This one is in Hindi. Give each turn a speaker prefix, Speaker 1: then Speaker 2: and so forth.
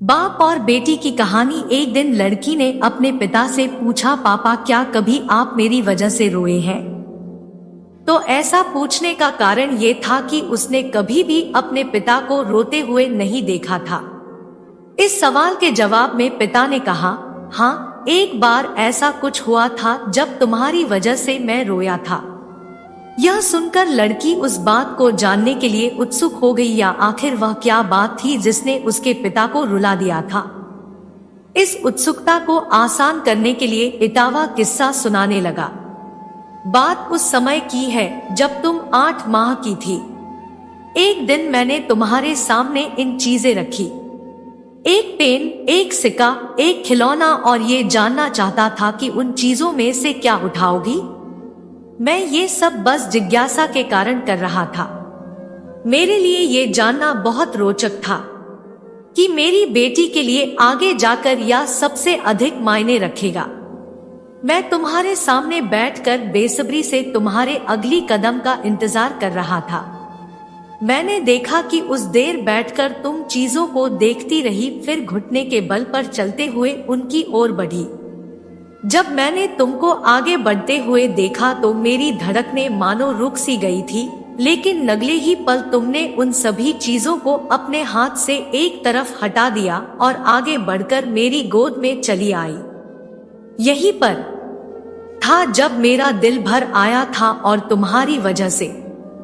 Speaker 1: बाप और बेटी की कहानी। एक दिन लड़की ने अपने पिता से पूछा, पापा क्या कभी आप मेरी वजह से रोए हैं? तो ऐसा पूछने का कारण ये था कि उसने कभी भी अपने पिता को रोते हुए नहीं देखा था। इस सवाल के जवाब में पिता ने कहा, हाँ, एक बार ऐसा कुछ हुआ था जब तुम्हारी वजह से मैं रोया था। यह सुनकर लड़की उस बात को जानने के लिए उत्सुक हो गई, या आखिर वह क्या बात थी जिसने उसके पिता को रुला दिया था। इस उत्सुकता को आसान करने के लिए इटावा किस्सा सुनाने लगा। बात उस समय की है जब तुम 8 माह की थी। एक दिन मैंने तुम्हारे सामने इन चीजें रखी, एक पेन, एक सिक्का, एक खिलौना, और ये जानना चाहता था कि उन चीजों में से क्या उठाओगी। मैं ये सब बस जिज्ञासा के कारण कर रहा था। मेरे लिए ये जानना बहुत रोचक था कि मेरी बेटी के लिए आगे जाकर यह सबसे अधिक मायने रखेगा। मैं तुम्हारे सामने बैठकर बेसब्री से तुम्हारे अगली कदम का इंतजार कर रहा था। मैंने देखा कि उस देर बैठकर तुम चीजों को देखती रही, फिर घुटने के बल पर चलते हुए उनकी ओर बढ़ी। जब मैंने तुमको आगे बढ़ते हुए देखा तो मेरी धड़कनें मानो रुक सी गई थी, लेकिन अगले ही पल तुमने उन सभी चीजों को अपने हाथ से एक तरफ हटा दिया और आगे बढ़कर मेरी गोद में चली आई। यही पर था जब मेरा दिल भर आया था और तुम्हारी वजह से